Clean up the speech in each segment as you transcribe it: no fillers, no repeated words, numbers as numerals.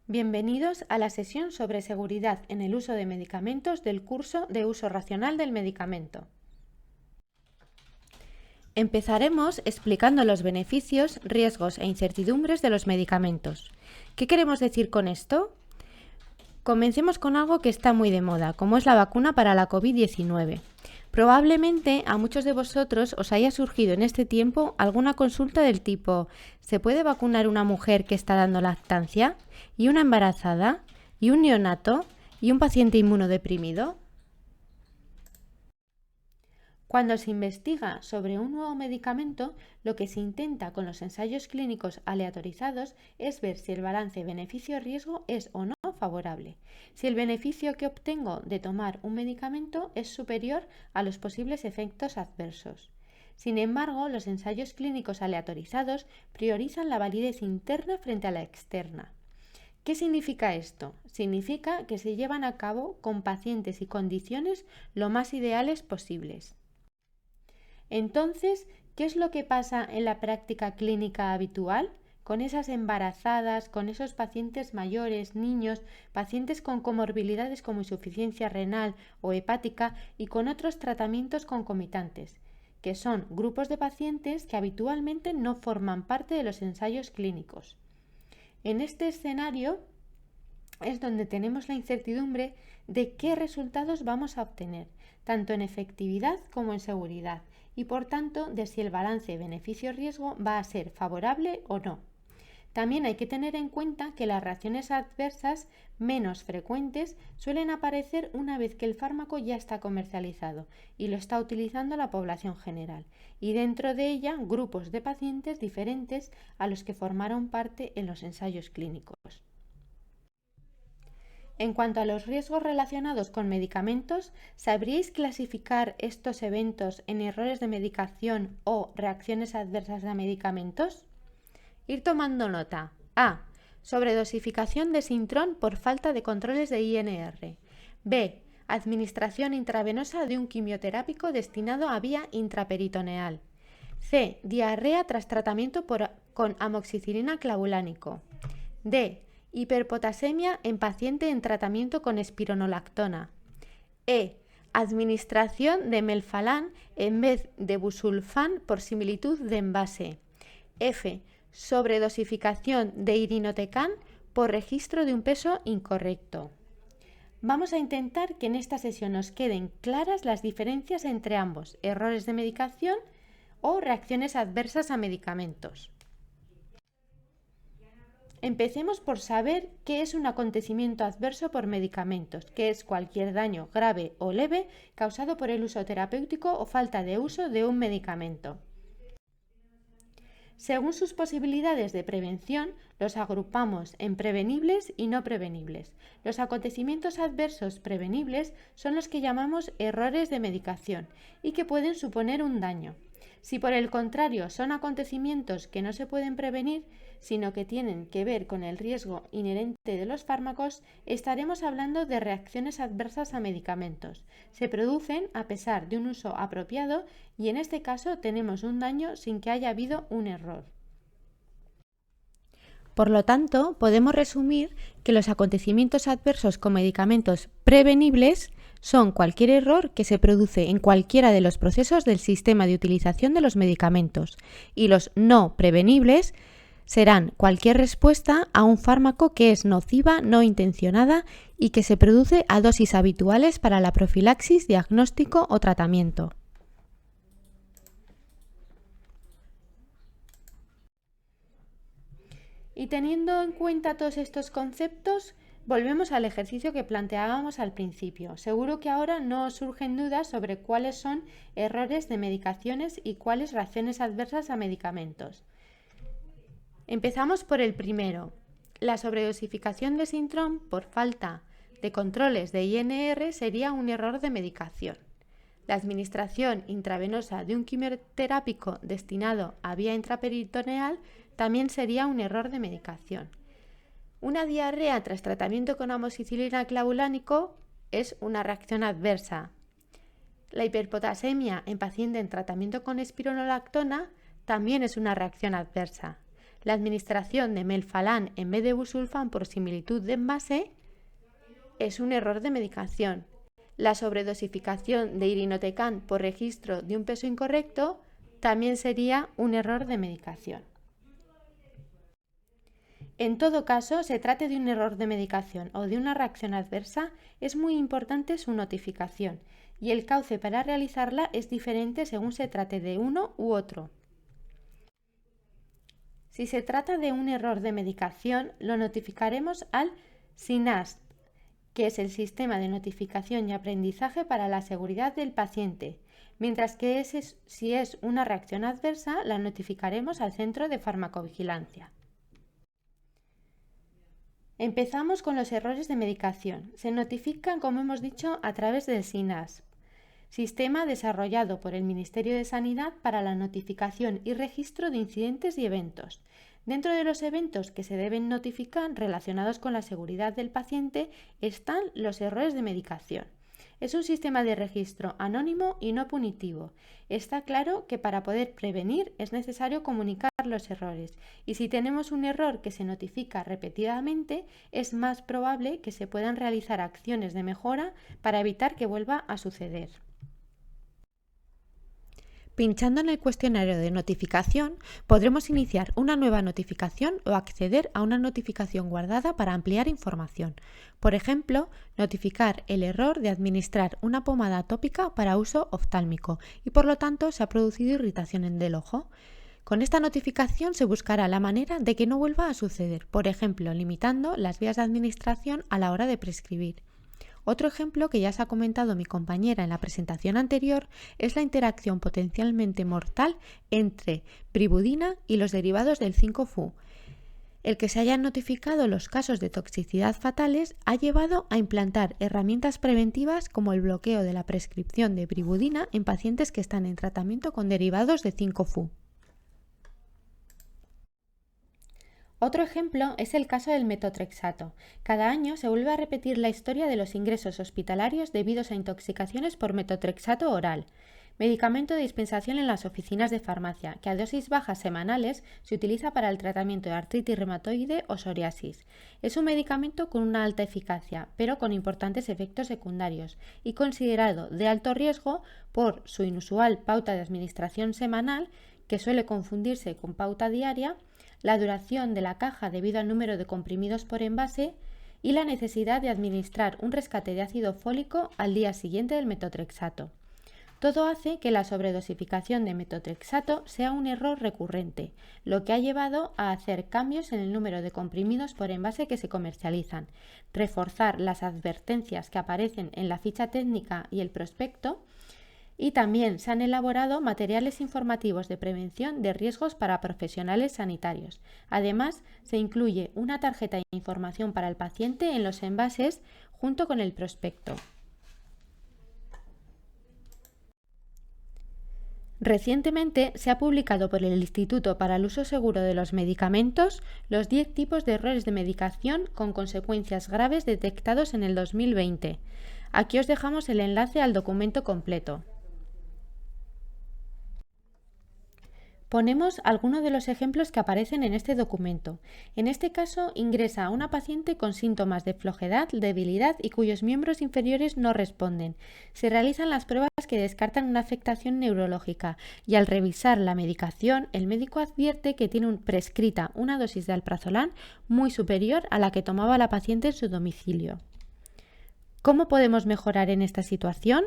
Bienvenidos a la sesión sobre seguridad en el uso de medicamentos del curso de uso racional del medicamento. Empezaremos explicando los beneficios, riesgos e incertidumbres de los medicamentos. ¿Qué queremos decir con esto? Comencemos con algo que está muy de moda, como es la vacuna para la COVID-19. Probablemente a muchos de vosotros os haya surgido en este tiempo alguna consulta del tipo ¿se puede vacunar una mujer que está dando lactancia? ¿Y una embarazada? ¿Y un neonato? ¿Y un paciente inmunodeprimido? Cuando se investiga sobre un nuevo medicamento, lo que se intenta con los ensayos clínicos aleatorizados es ver si el balance beneficio-riesgo es o no favorable, si el beneficio que obtengo de tomar un medicamento es superior a los posibles efectos adversos. Sin embargo, los ensayos clínicos aleatorizados priorizan la validez interna frente a la externa. ¿Qué significa esto? Significa que se llevan a cabo con pacientes y condiciones lo más ideales posibles. Entonces, ¿qué es lo que pasa en la práctica clínica habitual? Con esas embarazadas, con esos pacientes mayores, niños, pacientes con comorbilidades como insuficiencia renal o hepática y con otros tratamientos concomitantes, que son grupos de pacientes que habitualmente no forman parte de los ensayos clínicos. En este escenario es donde tenemos la incertidumbre de qué resultados vamos a obtener, tanto en efectividad como en seguridad, y por tanto de si el balance beneficio-riesgo va a ser favorable o no. También hay que tener en cuenta que las reacciones adversas menos frecuentes suelen aparecer una vez que el fármaco ya está comercializado y lo está utilizando la población general, y dentro de ella grupos de pacientes diferentes a los que formaron parte en los ensayos clínicos. En cuanto a los riesgos relacionados con medicamentos, ¿sabríais clasificar estos eventos en errores de medicación o reacciones adversas a medicamentos? Ir tomando nota. A. Sobredosificación de Sintrón por falta de controles de INR. B. Administración intravenosa de un quimioterápico destinado a vía intraperitoneal. C. Diarrea tras tratamiento con amoxicilina clavulánico. D. Hiperpotasemia en paciente en tratamiento con espironolactona. E. Administración de melfalán en vez de busulfán por similitud de envase. F. Sobredosificación de irinotecan por registro de un peso incorrecto. Vamos a intentar que en esta sesión nos queden claras las diferencias entre ambos, errores de medicación o reacciones adversas a medicamentos. Empecemos por saber qué es un acontecimiento adverso por medicamentos, que es cualquier daño grave o leve causado por el uso terapéutico o falta de uso de un medicamento. Según sus posibilidades de prevención, los agrupamos en prevenibles y no prevenibles. Los acontecimientos adversos prevenibles son los que llamamos errores de medicación y que pueden suponer un daño. Si por el contrario son acontecimientos que no se pueden prevenir, sino que tienen que ver con el riesgo inherente de los fármacos, estaremos hablando de reacciones adversas a medicamentos. Se producen a pesar de un uso apropiado y en este caso tenemos un daño sin que haya habido un error. Por lo tanto, podemos resumir que los acontecimientos adversos con medicamentos prevenibles son cualquier error que se produce en cualquiera de los procesos del sistema de utilización de los medicamentos, y los no prevenibles serán cualquier respuesta a un fármaco que es nociva, no intencionada y que se produce a dosis habituales para la profilaxis, diagnóstico o tratamiento. Y teniendo en cuenta todos estos conceptos, volvemos al ejercicio que planteábamos al principio. Seguro que ahora no os surgen dudas sobre cuáles son errores de medicaciones y cuáles reacciones adversas a medicamentos. Empezamos por el primero. La sobredosificación de Sintrón por falta de controles de INR sería un error de medicación. La administración intravenosa de un quimioterápico destinado a vía intraperitoneal también sería un error de medicación. Una diarrea tras tratamiento con amoxicilina clavulánico es una reacción adversa. La hiperpotasemia en paciente en tratamiento con espironolactona también es una reacción adversa. La administración de melfalán en vez de busulfán por similitud de envase es un error de medicación. La sobredosificación de irinotecán por registro de un peso incorrecto también sería un error de medicación. En todo caso, se trate de un error de medicación o de una reacción adversa, es muy importante su notificación y el cauce para realizarla es diferente según se trate de uno u otro. Si se trata de un error de medicación, lo notificaremos al SINASP, que es el Sistema de Notificación y Aprendizaje para la Seguridad del Paciente, mientras que si es una reacción adversa, la notificaremos al Centro de Farmacovigilancia. Empezamos con los errores de medicación. Se notifican, como hemos dicho, a través del SINASP, sistema desarrollado por el Ministerio de Sanidad para la notificación y registro de incidentes y eventos. Dentro de los eventos que se deben notificar relacionados con la seguridad del paciente están los errores de medicación. Es un sistema de registro anónimo y no punitivo. Está claro que para poder prevenir es necesario comunicar los errores y si tenemos un error que se notifica repetidamente, es más probable que se puedan realizar acciones de mejora para evitar que vuelva a suceder. Pinchando en el cuestionario de notificación, podremos iniciar una nueva notificación o acceder a una notificación guardada para ampliar información. Por ejemplo, notificar el error de administrar una pomada tópica para uso oftálmico y por lo tanto se ha producido irritación del ojo. Con esta notificación se buscará la manera de que no vuelva a suceder, por ejemplo, limitando las vías de administración a la hora de prescribir. Otro ejemplo que ya se ha comentado mi compañera en la presentación anterior es la interacción potencialmente mortal entre pribudina y los derivados del 5-FU. El que se hayan notificado los casos de toxicidad fatales ha llevado a implantar herramientas preventivas como el bloqueo de la prescripción de pribudina en pacientes que están en tratamiento con derivados de 5-FU. Otro ejemplo es el caso del metotrexato. Cada año se vuelve a repetir la historia de los ingresos hospitalarios debidos a intoxicaciones por metotrexato oral, medicamento de dispensación en las oficinas de farmacia, que a dosis bajas semanales se utiliza para el tratamiento de artritis reumatoide o psoriasis. Es un medicamento con una alta eficacia, pero con importantes efectos secundarios y considerado de alto riesgo por su inusual pauta de administración semanal, que suele confundirse con pauta diaria, la duración de la caja debido al número de comprimidos por envase y la necesidad de administrar un rescate de ácido fólico al día siguiente del metotrexato. Todo hace que la sobredosificación de metotrexato sea un error recurrente, lo que ha llevado a hacer cambios en el número de comprimidos por envase que se comercializan, reforzar las advertencias que aparecen en la ficha técnica y el prospecto, y también se han elaborado materiales informativos de prevención de riesgos para profesionales sanitarios. Además, se incluye una tarjeta de información para el paciente en los envases junto con el prospecto. Recientemente se ha publicado por el Instituto para el Uso Seguro de los Medicamentos los 10 tipos de errores de medicación con consecuencias graves detectados en el 2020. Aquí os dejamos el enlace al documento completo. Ponemos algunos de los ejemplos que aparecen en este documento. En este caso, ingresa a una paciente con síntomas de flojedad, debilidad y cuyos miembros inferiores no responden. Se realizan las pruebas que descartan una afectación neurológica y al revisar la medicación, el médico advierte que tiene prescrita una dosis de alprazolam muy superior a la que tomaba la paciente en su domicilio. ¿Cómo podemos mejorar en esta situación?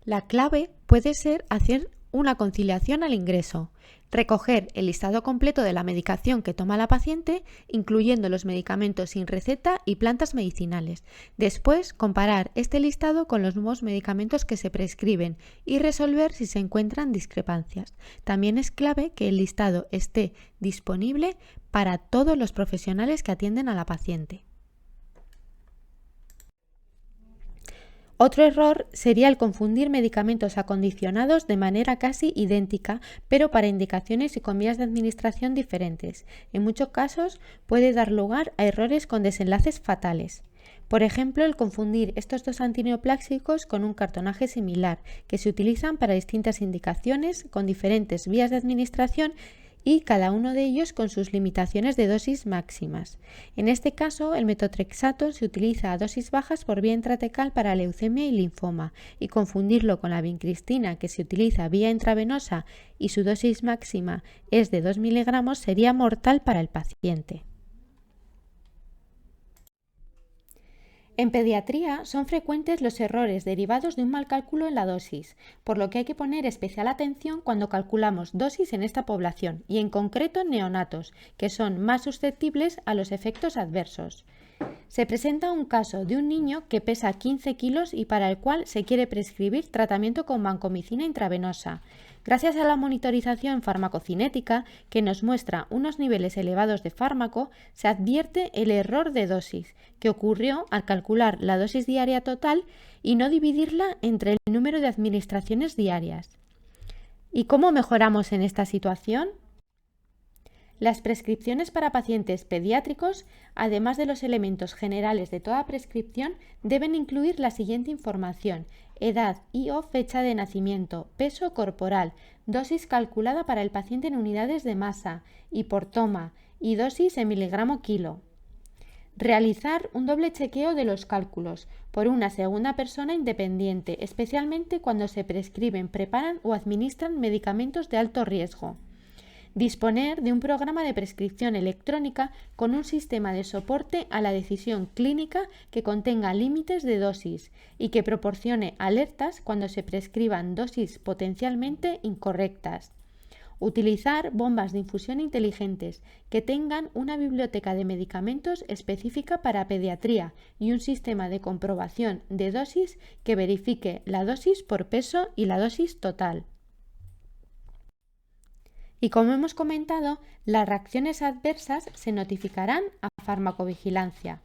La clave puede ser hacer una conciliación al ingreso, recoger el listado completo de la medicación que toma la paciente, incluyendo los medicamentos sin receta y plantas medicinales. Después, comparar este listado con los nuevos medicamentos que se prescriben y resolver si se encuentran discrepancias. También es clave que el listado esté disponible para todos los profesionales que atienden a la paciente. Otro error sería el confundir medicamentos acondicionados de manera casi idéntica, pero para indicaciones y con vías de administración diferentes. En muchos casos puede dar lugar a errores con desenlaces fatales. Por ejemplo, el confundir estos dos antineoplásicos con un cartonaje similar, que se utilizan para distintas indicaciones con diferentes vías de administración y cada uno de ellos con sus limitaciones de dosis máximas. En este caso, el metotrexato se utiliza a dosis bajas por vía intratecal para leucemia y linfoma, y confundirlo con la vincristina, que se utiliza vía intravenosa y su dosis máxima es de 2 miligramos, sería mortal para el paciente. En pediatría son frecuentes los errores derivados de un mal cálculo en la dosis, por lo que hay que poner especial atención cuando calculamos dosis en esta población y en concreto en neonatos, que son más susceptibles a los efectos adversos. Se presenta un caso de un niño que pesa 15 kilos y para el cual se quiere prescribir tratamiento con vancomicina intravenosa. Gracias a la monitorización farmacocinética, que nos muestra unos niveles elevados de fármaco, se advierte el error de dosis, que ocurrió al calcular la dosis diaria total y no dividirla entre el número de administraciones diarias. ¿Y cómo mejoramos en esta situación? Las prescripciones para pacientes pediátricos, además de los elementos generales de toda prescripción, deben incluir la siguiente información: edad y/o fecha de nacimiento, peso corporal, dosis calculada para el paciente en unidades de masa y por toma, y dosis en miligramo kilo. Realizar un doble chequeo de los cálculos por una segunda persona independiente, especialmente cuando se prescriben, preparan o administran medicamentos de alto riesgo. Disponer de un programa de prescripción electrónica con un sistema de soporte a la decisión clínica que contenga límites de dosis y que proporcione alertas cuando se prescriban dosis potencialmente incorrectas. Utilizar bombas de infusión inteligentes que tengan una biblioteca de medicamentos específica para pediatría y un sistema de comprobación de dosis que verifique la dosis por peso y la dosis total. Y como hemos comentado, las reacciones adversas se notificarán a farmacovigilancia.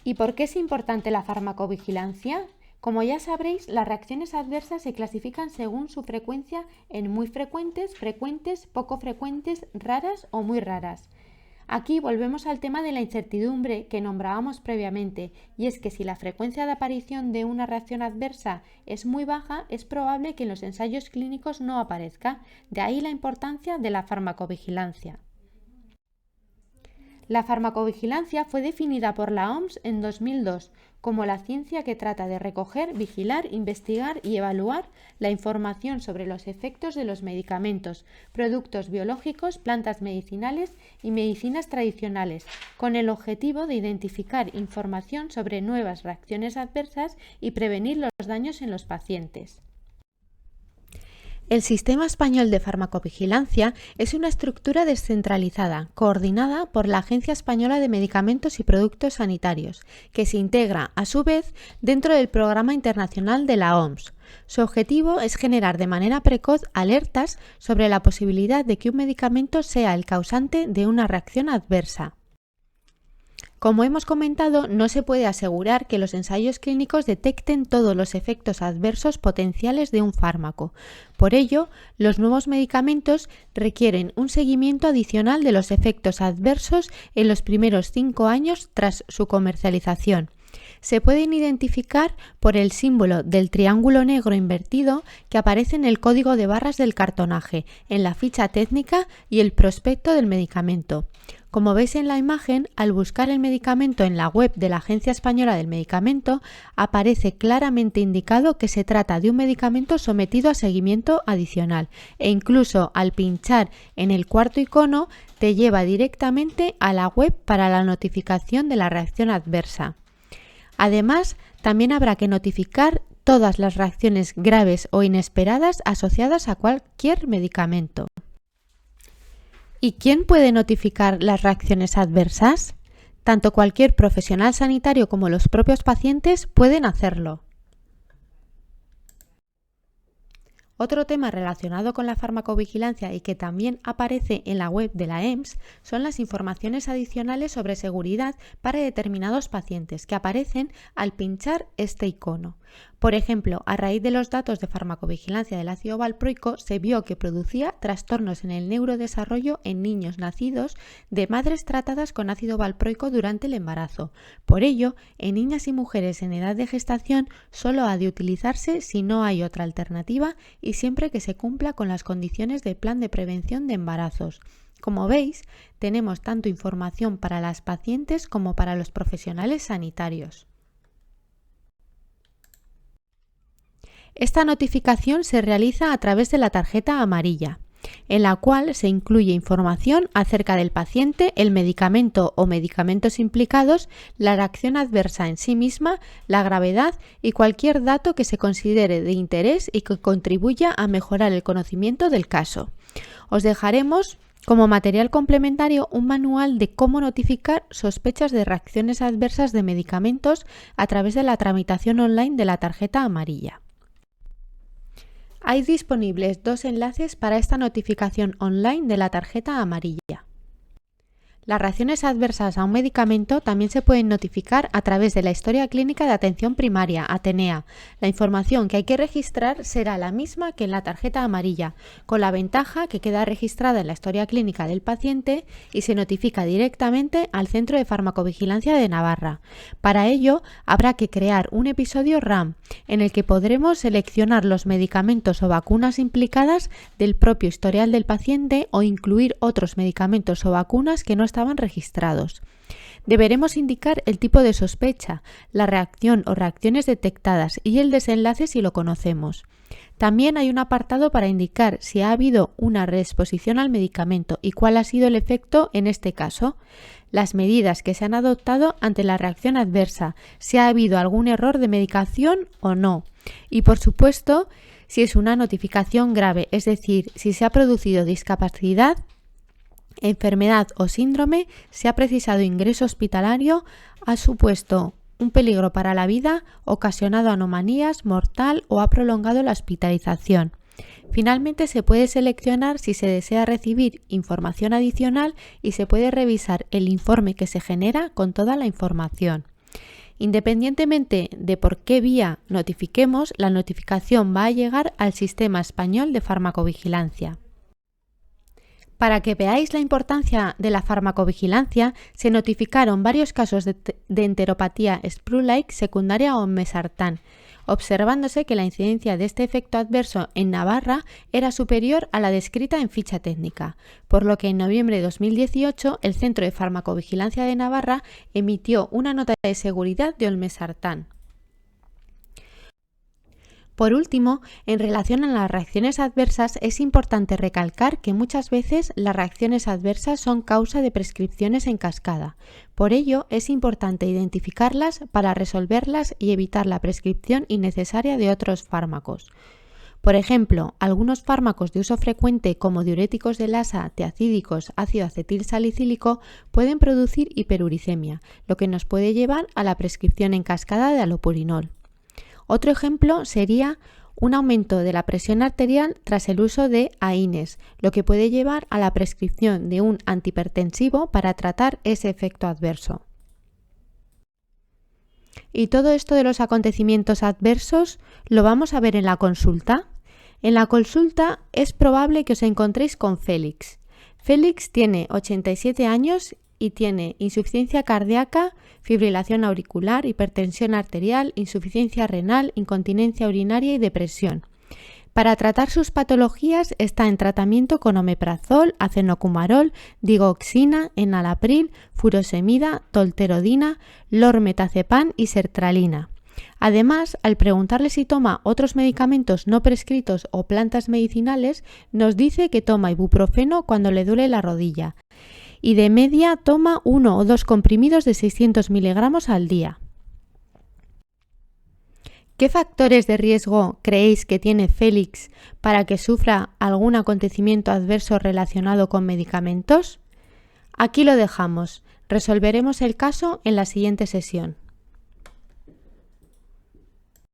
¿Y por qué es importante la farmacovigilancia? Como ya sabréis, las reacciones adversas se clasifican según su frecuencia en muy frecuentes, frecuentes, poco frecuentes, raras o muy raras. Aquí volvemos al tema de la incertidumbre que nombrábamos previamente, y es que si la frecuencia de aparición de una reacción adversa es muy baja, es probable que en los ensayos clínicos no aparezca. De ahí la importancia de la farmacovigilancia. La farmacovigilancia fue definida por la OMS en 2002 como la ciencia que trata de recoger, vigilar, investigar y evaluar la información sobre los efectos de los medicamentos, productos biológicos, plantas medicinales y medicinas tradicionales, con el objetivo de identificar información sobre nuevas reacciones adversas y prevenir los daños en los pacientes. El Sistema Español de Farmacovigilancia es una estructura descentralizada, coordinada por la Agencia Española de Medicamentos y Productos Sanitarios, que se integra, a su vez, dentro del Programa Internacional de la OMS. Su objetivo es generar de manera precoz alertas sobre la posibilidad de que un medicamento sea el causante de una reacción adversa. Como hemos comentado, no se puede asegurar que los ensayos clínicos detecten todos los efectos adversos potenciales de un fármaco. Por ello, los nuevos medicamentos requieren un seguimiento adicional de los efectos adversos en los primeros 5 años tras su comercialización. Se pueden identificar por el símbolo del triángulo negro invertido que aparece en el código de barras del cartonaje, en la ficha técnica y el prospecto del medicamento. Como veis en la imagen, al buscar el medicamento en la web de la Agencia Española del Medicamento, aparece claramente indicado que se trata de un medicamento sometido a seguimiento adicional, e incluso al pinchar en el cuarto icono te lleva directamente a la web para la notificación de la reacción adversa. Además, también habrá que notificar todas las reacciones graves o inesperadas asociadas a cualquier medicamento. ¿Y quién puede notificar las reacciones adversas? Tanto cualquier profesional sanitario como los propios pacientes pueden hacerlo. Otro tema relacionado con la farmacovigilancia y que también aparece en la web de la EMS son las informaciones adicionales sobre seguridad para determinados pacientes que aparecen al pinchar este icono. Por ejemplo, a raíz de los datos de farmacovigilancia del ácido valproico, se vio que producía trastornos en el neurodesarrollo en niños nacidos de madres tratadas con ácido valproico durante el embarazo. Por ello, en niñas y mujeres en edad de gestación solo ha de utilizarse si no hay otra alternativa y siempre que se cumpla con las condiciones del plan de prevención de embarazos. Como veis, tenemos tanto información para las pacientes como para los profesionales sanitarios. Esta notificación se realiza a través de la tarjeta amarilla, en la cual se incluye información acerca del paciente, el medicamento o medicamentos implicados, la reacción adversa en sí misma, la gravedad y cualquier dato que se considere de interés y que contribuya a mejorar el conocimiento del caso. Os dejaremos como material complementario un manual de cómo notificar sospechas de reacciones adversas de medicamentos a través de la tramitación online de la tarjeta amarilla. Hay disponibles 2 enlaces para esta notificación online de la tarjeta amarilla. Las reacciones adversas a un medicamento también se pueden notificar a través de la historia clínica de atención primaria, Atenea. La información que hay que registrar será la misma que en la tarjeta amarilla, con la ventaja que queda registrada en la historia clínica del paciente y se notifica directamente al Centro de Farmacovigilancia de Navarra. Para ello, habrá que crear un episodio RAM, en el que podremos seleccionar los medicamentos o vacunas implicadas del propio historial del paciente o incluir otros medicamentos o vacunas que no estaban registrados. Deberemos indicar el tipo de sospecha, la reacción o reacciones detectadas y el desenlace si lo conocemos. También hay un apartado para indicar si ha habido una reexposición al medicamento y cuál ha sido el efecto en este caso, las medidas que se han adoptado ante la reacción adversa, si ha habido algún error de medicación o no, y por supuesto si es una notificación grave, es decir, si se ha producido discapacidad, enfermedad o síndrome, si ha precisado ingreso hospitalario, ha supuesto un peligro para la vida, ocasionado anomalías, mortal o ha prolongado la hospitalización. Finalmente, se puede seleccionar si se desea recibir información adicional y se puede revisar el informe que se genera con toda la información. Independientemente de por qué vía notifiquemos, la notificación va a llegar al Sistema Español de Farmacovigilancia. Para que veáis la importancia de la farmacovigilancia, se notificaron varios casos de enteropatía Sprue-like secundaria a olmesartán, observándose que la incidencia de este efecto adverso en Navarra era superior a la descrita en ficha técnica, por lo que en noviembre de 2018 el Centro de Farmacovigilancia de Navarra emitió una nota de seguridad de olmesartán. Por último, en relación a las reacciones adversas, es importante recalcar que muchas veces las reacciones adversas son causa de prescripciones en cascada. Por ello, es importante identificarlas para resolverlas y evitar la prescripción innecesaria de otros fármacos. Por ejemplo, algunos fármacos de uso frecuente como diuréticos del asa, tiacídicos, ácido acetil salicílico pueden producir hiperuricemia, lo que nos puede llevar a la prescripción en cascada de allopurinol. Otro ejemplo sería un aumento de la presión arterial tras el uso de AINES, lo que puede llevar a la prescripción de un antihipertensivo para tratar ese efecto adverso. Y todo esto de los acontecimientos adversos lo vamos a ver en la consulta. En la consulta es probable que os encontréis con Félix. Félix tiene 87 años y tiene insuficiencia cardíaca, fibrilación auricular, hipertensión arterial, insuficiencia renal, incontinencia urinaria y depresión. Para tratar sus patologías está en tratamiento con omeprazol, acenocumarol, digoxina, enalapril, furosemida, tolterodina, lormetazepam y sertralina. Además, al preguntarle si toma otros medicamentos no prescritos o plantas medicinales, nos dice que toma ibuprofeno cuando le duele la rodilla y de media toma 1 o 2 comprimidos de 600 miligramos al día. ¿Qué factores de riesgo creéis que tiene Félix para que sufra algún acontecimiento adverso relacionado con medicamentos? Aquí lo dejamos. Resolveremos el caso en la siguiente sesión.